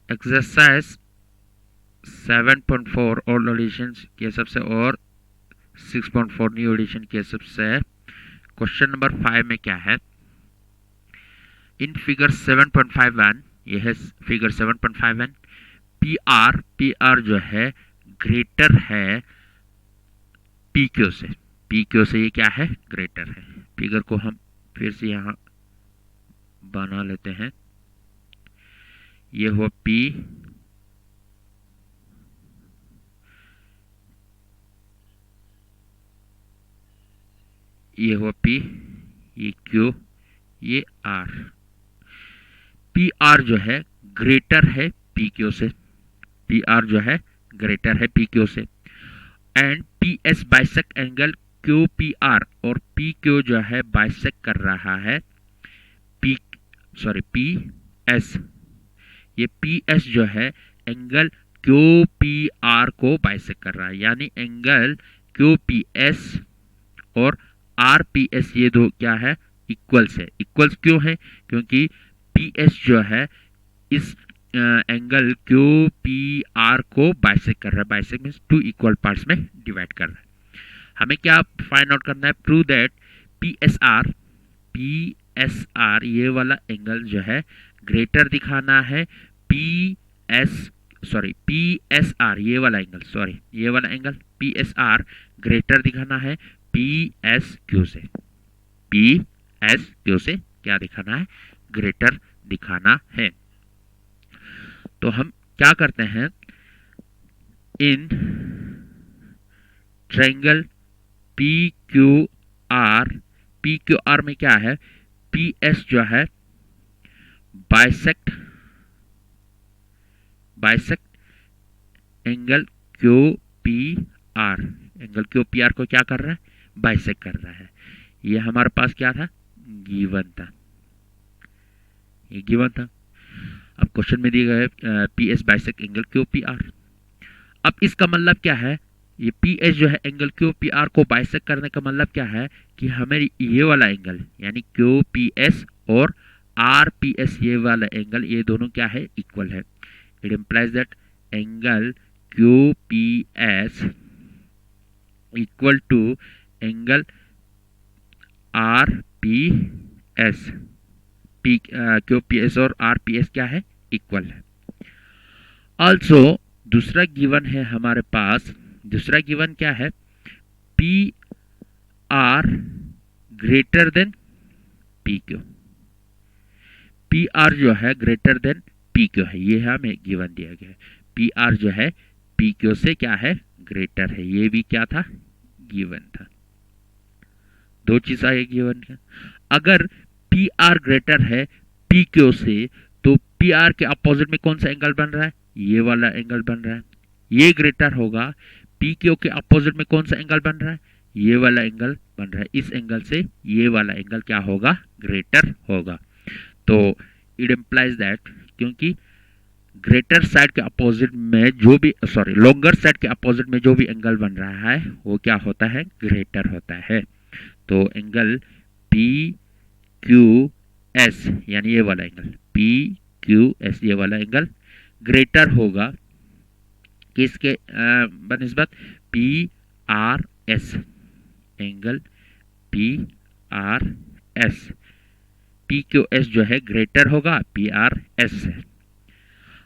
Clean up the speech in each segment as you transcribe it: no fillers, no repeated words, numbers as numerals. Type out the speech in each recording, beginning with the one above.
Exercise 7.4 old addition के हिसाब से और 6.4 न्यू एडिशन के हिसाब से क्वेश्चन नंबर 5 में क्या है, इन फिगर 7.51, ये है फिगर 7.51, पी आर जो है ग्रेटर है पी क्यू से, पी क्यू से ये क्या है, ग्रेटर है। फिगर को हम फिर से यहाँ बना लेते हैं। ये हुआ पी, ये हुआ पी, ये क्यू, ये आर। पी आर जो है ग्रेटर है पी क्यू से, पी आर जो है ग्रेटर है पी क्यू से। And P S bisect angle Q P are, और पी क्यू जो है बाइसेक्ट कर रहा है पी एस। ये पी एस जो है एंगल क्यू पी आर को बाइसेक्ट कर रहा है, यानी एंगल क्यू पी एस और आर पी एस ये दो क्या है, इक्वल्स है। इक्वल्स क्यों है, क्योंकि पी एस जो है इस एंगल क्यू पी आर को बाइसेक्ट कर रहा है। Bisect means two equal parts में डिवाइड कर रहा है। हमें क्या फाइंड आउट करना है, prove that P S R ये वाला एंगल जो है ग्रेटर दिखाना है पी एस आर ये वाला angle P S are greater दिखाना है पी एस क्यू से। पी एस क्यू से क्या दिखाना है, ग्रेटर दिखाना है। तो हम क्या करते हैं, in triangle P Q R में क्या है, पी एस जो है bisect angle Q P are, angle Q P R को क्या कर रहा है, बाइसेक्ट कर रहा है। ये हमारे पास क्या था, गिवन था, ये गिवन था। अब क्वेश्चन में दिया गया है P S bisect angle Q P are. अब इसका मतलब क्या है, ये पी एस जो है एंगल क्यू पी आर को बाइसेक्ट करने का मतलब क्या है कि हमें ये वाला एंगल यानी क्यू पी एस और आर पी एस ये वाला एंगल, ये दोनों क्या है, इक्वल है। It implies that angle Q P S equal to angle R P S. Q P S और आर पी एस क्या है, इक्वल है। ऑल्सो दूसरा गिवन है हमारे पास, दूसरा गिवन क्या है, P R greater than P Q. P are जो है ग्रेटर देन पी क्यू है, ये हमें गिवन दिया गया है। पी आर जो है पी क्यू से क्या है, ग्रेटर है। ये भी क्या था, गिवन था। दो चीज आए गिवन का। अगर पी आर ग्रेटर है पी क्यू से, तो पी आर के अपोजिट में कौन सा एंगल बन रहा है, ये वाला एंगल बन रहा है। ये ग्रेटर होगा, पी क्यू के अपोजिट में कौन सा एंगल बन रहा है, ये वाला एंगल बन रहा है। इस एंगल से ये वाला एंगल क्या होगा, ग्रेटर होगा। तो इट इम्प्लाइज दैट, क्योंकि ग्रेटर साइड के अपोजिट में जो भी लॉन्गर साइड के अपोजिट में जो भी एंगल बन रहा है वो क्या होता है, ग्रेटर होता है। तो एंगल पी क्यू एस यानी ये वाला एंगल पी क्यू एस, ये वाला एंगल ग्रेटर होगा किसके बनिस्बत, P R S. Angle P R S, P Q S जो है ग्रेटर होगा पी आर एस से।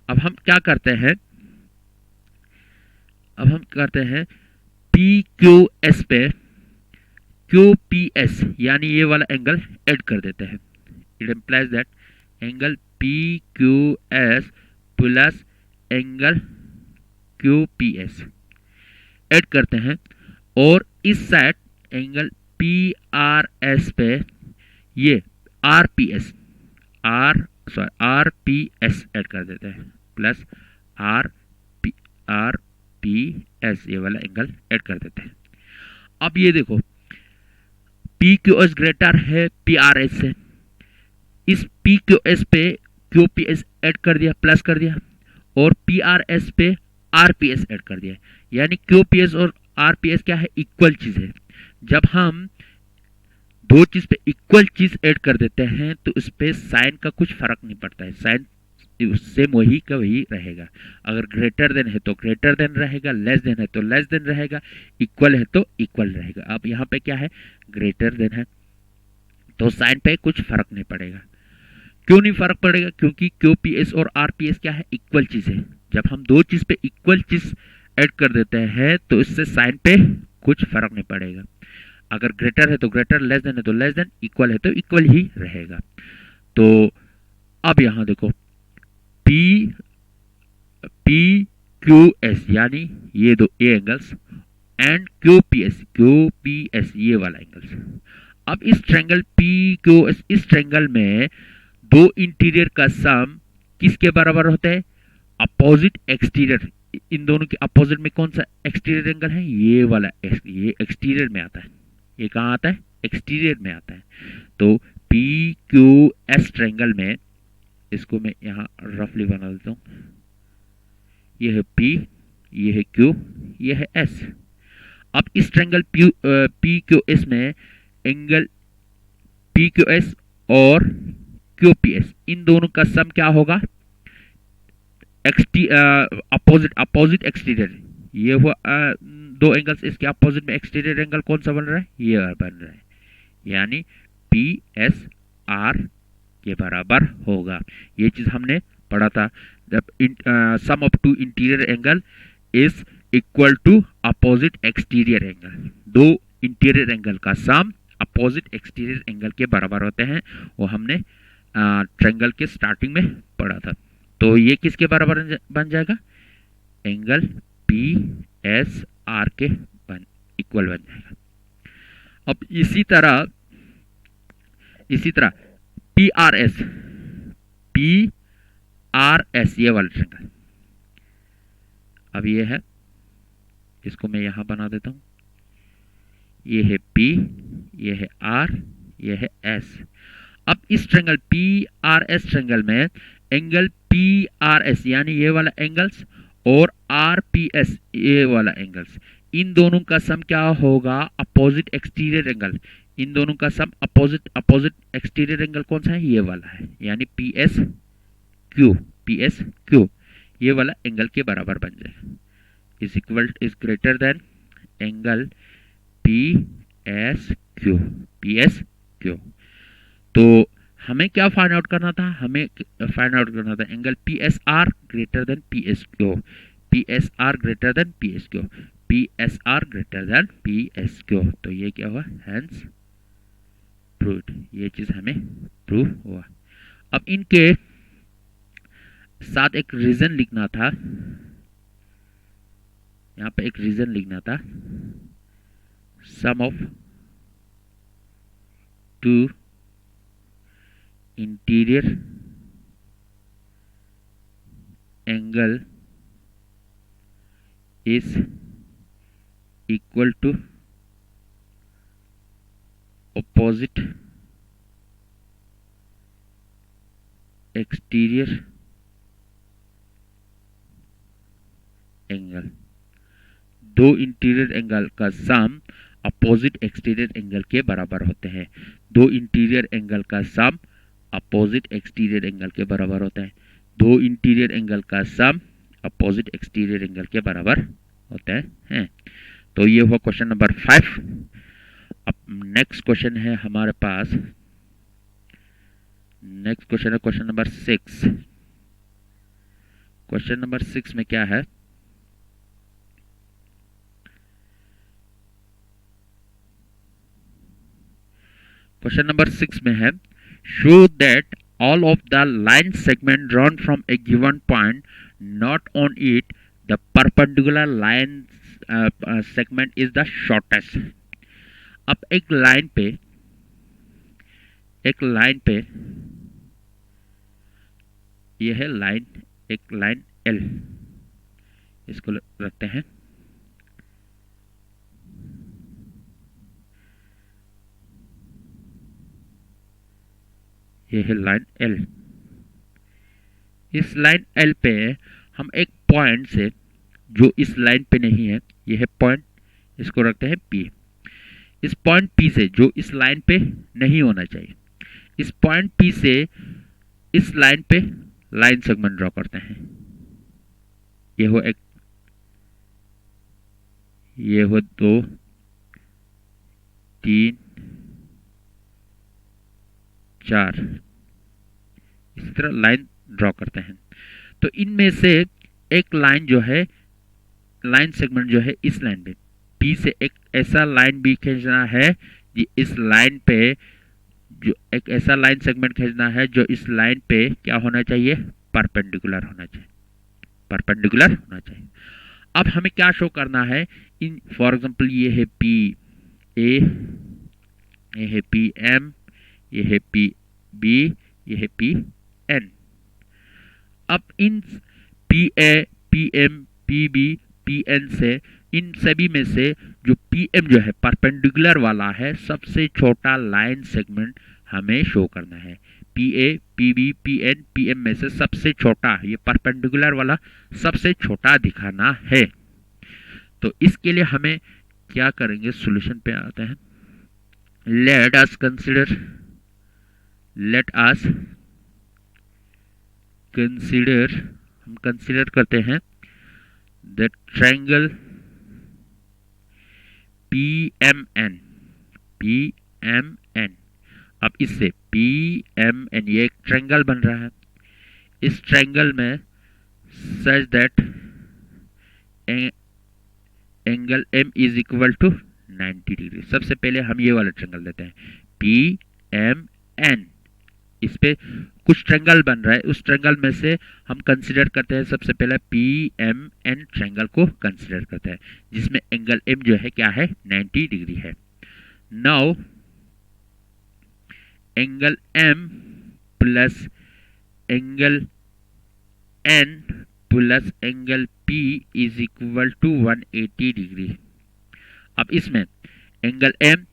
अब हम क्या करते हैं, पी क्यू एस पे क्यू पी एस यानी ये वाला एंगल ऐड कर देते हैं। It implies that angle P Q S plus angle Q P S add करते हैं, और इस side angle P R S पे ये आर पी एस ऐड कर देते हैं, प्लस आर पी एस ये वाला एंगल ऐड कर देते हैं। अब ये देखो पी क्यू एस ग्रेटर है पी आर एस से, इस पी क्यू एस पे क्यू पी एस ऐड कर दिया, प्लस कर दिया, और पी आर एस पे आर पी एस ऐड कर दिया। यानी क्यू पी एस और आर पी एस क्या है, इक्वल चीज है। जब हम दो चीज पे इक्वल चीज ऐड कर देते हैं तो इस पे साइन का कुछ फर्क नहीं पड़ता है, साइन सेम वही का वही रहेगा। अगर ग्रेटर देन है तो ग्रेटर देन रहेगा, लेस देन है तो लेस देन रहेगा, इक्वल है तो इक्वल रहेगा। अब यहाँ पे क्या है, ग्रेटर देन है तो साइन पे कुछ फर्क नहीं पड़ेगा। क्यों नहीं फर्क पड़ेगा? क्योंकि क्यूपीएस और आरपीएस क्या है, इक्वल चीज है। जब हम दो चीज पे इक्वल चीज ऐड कर देते हैं तो इससे साइन पे कुछ फर्क नहीं पड़ेगा। अगर ग्रेटर है तो ग्रेटर, लेस देन है तो लेस देन, इक्वल है तो इक्वल ही रहेगा। तो अब यहां देखो पी पी क्यू एस यानी ये दो ए एंगल्स एंड क्यूपीएस ये वाला एंगल्स। अब इस ट्रायंगल पी क्यू एस, इस ट्रायंगल में दो इंटीरियर का सम किसके बराबर होता है, अपोजिट एक्सटीरियर। इन दोनों के अपोजिट में कौन सा एक्सटीरियर एंगल है, ये वाला, ये एक्सटीरियर में आता है। ये कहां आता है, एक्सटीरियर में आता है। तो पी क्यू एस ट्रायंगल में, इसको मैं यहां रफली बना देता हूं, ये है P, ये है Q, ये है S। अब इस ट्रायंगल PQS में एंगल PQS और QPS, इन दोनों का सम क्या होगा, अपोजिट एक्सटीरियर। ये हुआ दो एंगल्स, इसके अपोजिट में एक्सटीरियर एंगल कौन सा बन रहा है, ये बन रहा है, यानी PSR के बराबर होगा। ये चीज हमने पढ़ा था, जब sum of two interior angle is equal to opposite exterior angle. दो इंटीरियर एंगल का सम अपोजिट एक्सटीरियर एंगल के बराबर होते हैं। वो हमने ट्रायंगल के स्टार्टिंग में पढ़ा था। तो ये किसके बराबर बन जाएगा, एंगल PSR के इक्वल बन जाएगा। अब इसी तरह PRS ये वाला ट्रायंगल, अब ये है, इसको मैं यहां बना देता हूं, ये है P, ये है R, ये है S। अब इस ट्रायंगल PRS ट्रायंगल में एंगल PRS यानी ये वाला एंगल्स और RPS ये वाला एंगल्स, इन दोनों का सम क्या होगा, अपोजिट एक्सटीरियर एंगल। इन दोनों का सम अपोजिट एक्सटीरियर एंगल कौन सा है, ये वाला है, यानी PSQ ये वाला एंगल के बराबर बन जाएगा। Is greater than angle PSQ। तो हमें क्या फाइंड आउट करना था, हमें फाइंड आउट करना था angle PSR greater than PSQ, PSR greater than PSQ, PSR greater than PSQ। तो ये क्या हुआ, हेंस प्रूव्ड। ये चीज हमें प्रूव हुआ। अब इनके साथ एक रीजन लिखना था, यहां पे एक रीजन लिखना था, sum of two interior angle is equal to opposite exterior angle. दो इंटीरियर एंगल का सम अपोजिट एक्सटीरियर एंगल के बराबर होते हैं। दो इंटीरियर एंगल का सम अपोजिट एक्सटीरियर एंगल के बराबर होता है। दो इंटीरियर एंगल का सम अपोजिट एक्सटीरियर एंगल के बराबर होता है। तो ये हुआ क्वेश्चन नंबर 5। अब नेक्स्ट क्वेश्चन है हमारे पास, नेक्स्ट क्वेश्चन है क्वेश्चन नंबर 6। क्वेश्चन नंबर 6 में क्या है, क्वेश्चन नंबर 6 में है, show that all of the line segment drawn from a given point not on it the perpendicular line segment is the shortest। अब एक लाइन पे यह है लाइन, एक लाइन L, इसको रखते हैं, यह है लाइन L। इस लाइन L पे हम एक पॉइंट से, जो इस लाइन पे नहीं है, यह है पॉइंट, इसको रखते हैं P। इस पॉइंट P से, जो इस लाइन पे नहीं होना चाहिए, इस पॉइंट P से इस लाइन पे लाइन सेगमेंट ड्रॉ करते हैं। ये हो एक, ये हो 2, 3, 4, इसी तरह लाइन ड्रॉ करते हैं। तो इनमें से एक लाइन जो है, लाइन सेगमेंट जो है इस लाइन पे पी से एक ऐसा लाइन भी खींचना है, इस लाइन पे जो एक ऐसा लाइन सेगमेंट खींचना है जो इस लाइन पे क्या होना चाहिए, परपेंडिकुलर होना चाहिए, परपेंडिकुलर होना चाहिए। अब हमें क्या शो करना है, इन फॉर एग्जांपल ये है पी ए, ये है पी एम, ये है पी बी, ये है पी एन। अब इन P A, P M, P B, P N से, इन सभी में से जो पी एम जो है परपेंडिकुलर वाला है, सबसे छोटा लाइन सेगमेंट हमें शो करना है। P A, P B, P N, P M में से सबसे छोटा, ये परपेंडिकुलर वाला सबसे छोटा दिखाना है। तो इसके लिए हमें क्या करेंगे, सॉल्यूशन पे आते हैं। लेट अस कंसीडर हम कंसीडर करते हैं द ट्रायंगल PMN, PMN। अब इससे PMN ये एक ट्रायंगल बन रहा है। इस ट्रायंगल में such that angle M is equal to 90 degree. सबसे पहले हम ये वाला ट्रायंगल लेते हैं PMN। इस पे कुछ ट्रायंगल बन रहा है, उस ट्रायंगल में से हम कंसीडर करते हैं सबसे पहले PMN ट्रायंगल को कंसीडर करते हैं, जिसमें एंगल M जो है क्या है, 90 डिग्री है। Now angle M plus angle N plus angle P is equal to 180 degree. अब इसमें एंगल M,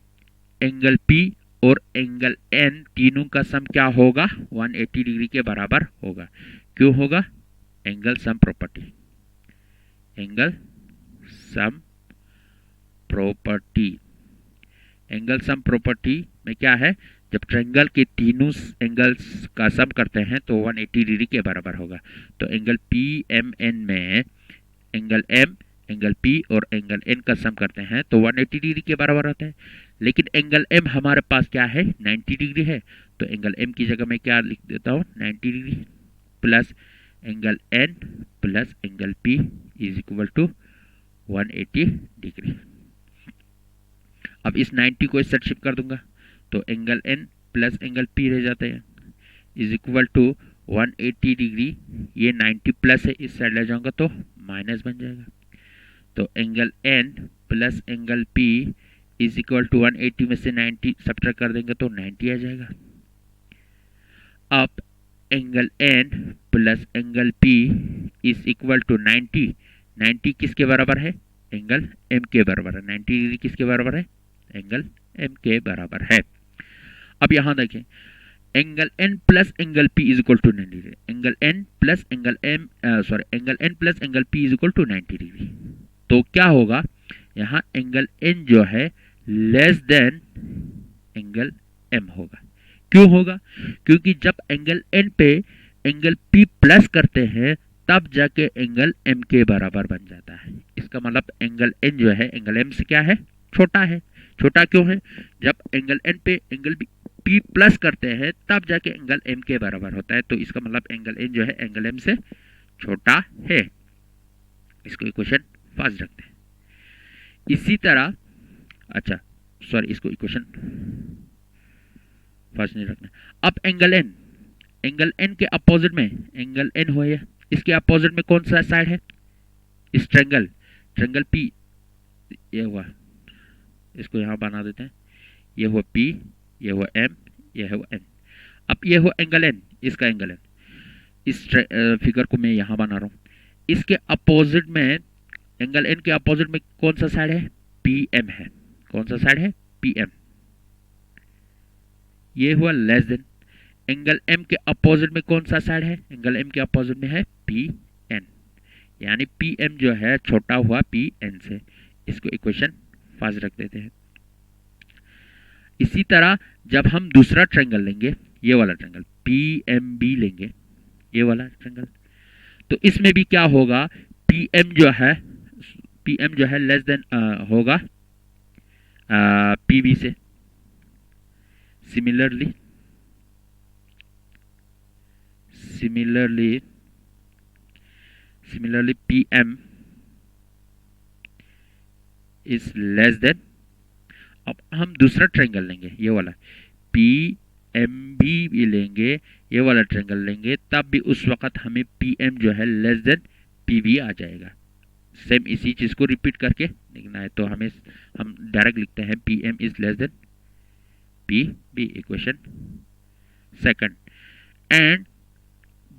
एंगल P और एंगल N तीनों का सम क्या होगा, 180 डिग्री के बराबर होगा। क्यों होगा, angle sum property, angle sum property. Angle sum property में क्या है, जब ट्रायंगल के तीनों एंगल्स का सम करते हैं तो 180 डिग्री के बराबर होगा। तो एंगल PMN में एंगल M, एंगल P और एंगल N का सम करते हैं तो 180 डिग्री के बराबर होता है। लेकिन एंगल M हमारे पास क्या है, 90 डिग्री है। तो एंगल M की जगह मैं क्या लिख देता हूँ, 90 degree plus angle N plus angle P is equal to 180 degree. अब इस 90 को इस साइड शिफ्ट कर दूंगा तो angle N plus angle P रह जाते हैं इज इक्वल टू 180 डिग्री। ये 90 प्लस है, इस साइड ले जाऊंगा तो माइनस बन जाएगा। तो angle N plus angle P is equal to 180 में से 90 सब्ट्रैक्ट कर देंगे तो 90 आ जाएगा। अब angle N plus angle P is equal to 90। 90 किसके बराबर है, एंगल M के बराबर है। 90 डिग्री किसके बराबर है, एंगल M के बराबर है। अब यहां देखें, angle N plus angle P is equal to 90 degree. Angle N plus angle angle N plus angle P is equal to 90 degree. तो क्या होगा, यहाँ एंगल N जो है लेस देन एंगल M होगा। क्यों होगा, क्योंकि जब एंगल N पे एंगल P प्लस करते हैं तब जाके एंगल M के बराबर बन जाता है। इसका मतलब एंगल N जो है एंगल M से क्या है, छोटा है। छोटा क्यों है, जब एंगल N पे एंगल P प्लस करते हैं तब जाके एंगल M के बराबर होता है। तो इसका मतलब एंगल N जो है एंगल M से छोटा है। इसको इक्वेशन फर्स्ट रखते हैं। इसी तरह अच्छा सॉरी, इसको इक्वेशन फर्स्ट नहीं रखना। अब एंगल N के अपोजिट में एंगल N हो, इसके अपोजिट में कौन सा साइड है, इस ट्रायंगल P, ये हुआ, इसको यहां बना देते हैं। ये हुआ P, ये हुआ M, ये हुआ N। अब ये हुआ एंगल N, इसका एंगल N, इस फिगर को मैं यहां बना रहा हूं। इसके अपोजिट में एंगल N के अपोजिट में कौन सा साइड है, PM है। कौन सा साइड है, PM। ये हुआ लेस देन। एंगल M के अपोजिट में कौन सा साइड है, एंगल M के अपोजिट में है PN, यानी PM जो है छोटा हुआ PN से। इसको इक्वेशन फर्स्ट रख देते हैं। इसी तरह जब हम दूसरा ट्रायंगल लेंगे, ये वाला ट्रायंगल PMB लेंगे, ये वाला ट्रायंगल। तो इसमें भी क्या होगा, पीएम जो है लेस देन होगा पीबी से। Similarly PM is less then, अब हम दूसरा ट्रायंगल लेंगे, ये वाला पी एम भी लेंगे, ये वाला ट्रायंगल लेंगे, तब भी उस वक्त हमें पी एम जो है लेस देन पी बी आ जाएगा। सेम इसी चीज को रिपीट करके लिखना है, तो हम डायरेक्ट लिखते हैं P M is less than P B, equation second. And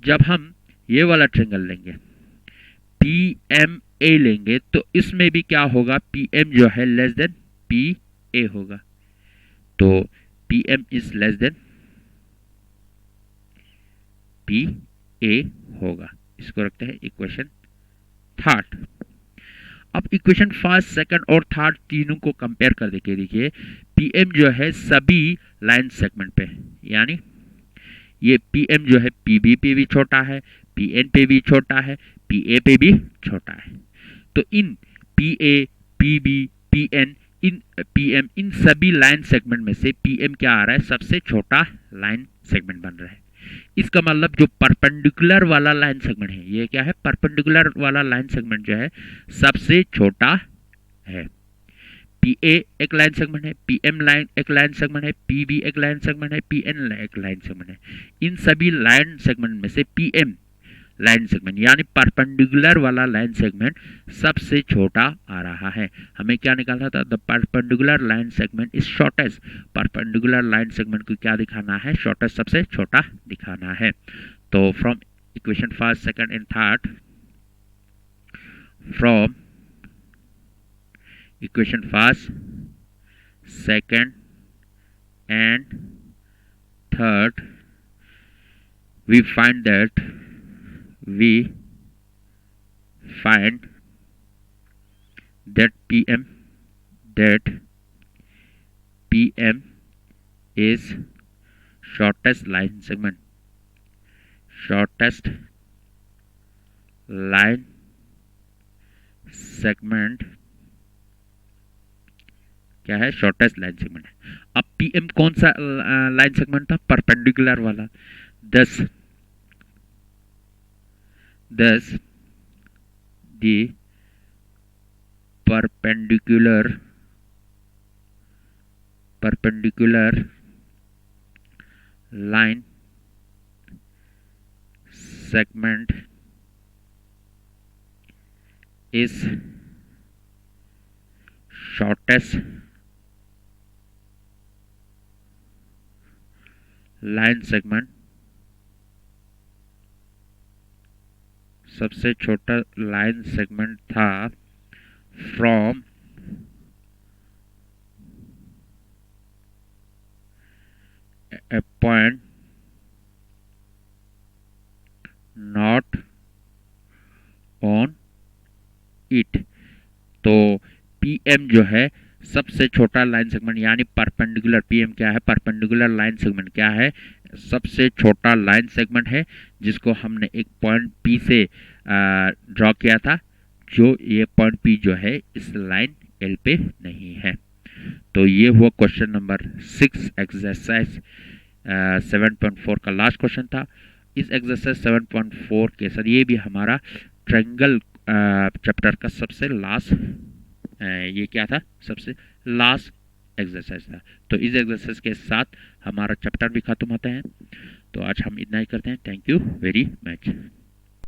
जब हम ये वाला ट्रायंगल लेंगे, पी एम ए लेंगे, तो इसमें भी क्या होगा, पी एम जो है लेस देन पी ए होगा। तो P M is less than P A होगा। इसको रखते हैं इक्वेशन थर्ड। अब इक्वेशन फर्स्ट, सेकंड और थर्ड तीनों को कंपेयर कर देखिए। देखिए पी एम जो है सभी लाइन सेगमेंट पे, यानी ये पी एम जो है पी बी पे भी छोटा है, पी एन पे भी छोटा है, पी ए पे भी छोटा है। तो इन P A, P B, P N, इन पी एम, इन सभी लाइन सेगमेंट में से पी एम क्या आ रहा है, सबसे छोटा लाइन सेगमेंट बन रहा है। इसका मतलब जो परपेंडिकुलर वाला लाइन सेगमेंट है, ये क्या है, परपेंडिकुलर वाला लाइन सेगमेंट जो है सबसे छोटा है। पी ए एक लाइन सेगमेंट है, पी एम लाइन एक लाइन सेगमेंट है, पी बी एक लाइन सेगमेंट है, पी एन एक लाइन सेगमेंट है। इन सभी लाइन सेगमेंट में से पी एम लाइन सेगमेंट यानी परपेंडिकुलर वाला लाइन सेगमेंट सबसे छोटा आ रहा है। हमें क्या निकालना था, the perpendicular line segment is shortest. Perpendicular line segment को क्या दिखाना है, शॉर्टेस्ट, सबसे छोटा दिखाना है। तो from equation first, second and third, from equation first, second and third, we find that PM is shortest line segment, shortest line segment क्या है, शॉर्टेस्ट लाइन सेगमेंट है। अब पीएम कौन सा लाइन सेगमेंट था, परपेंडिकुलर वाला। दस the perpendicular line segment is shortest line segment, सबसे छोटा लाइन सेगमेंट था from A point not on it. तो पीएम जो है सबसे छोटा लाइन सेगमेंट यानी परपेंडिकुलर, पीएम क्या है, परपेंडिकुलर लाइन सेगमेंट क्या है, सबसे छोटा लाइन सेगमेंट है, जिसको हमने एक पॉइंट पी से ड्रॉ किया था, जो ये पॉइंट पी जो है इस लाइन एल पे नहीं है। तो ये हुआ क्वेश्चन नंबर 6 एक्सरसाइज 7.4 का लास्ट क्वेश्चन था। इस एक्सरसाइज 7.4 के साथ ये भी हमारा ट्रायंगल चैप्टर का सबसे लास्ट ये क्या था, सबसे लास्ट एक्सरसाइज था। तो इस एक्सरसाइज के साथ हमारा चैप्टर भी खत्म होता है। तो आज हम इतना ही करते हैं। Thank you very much.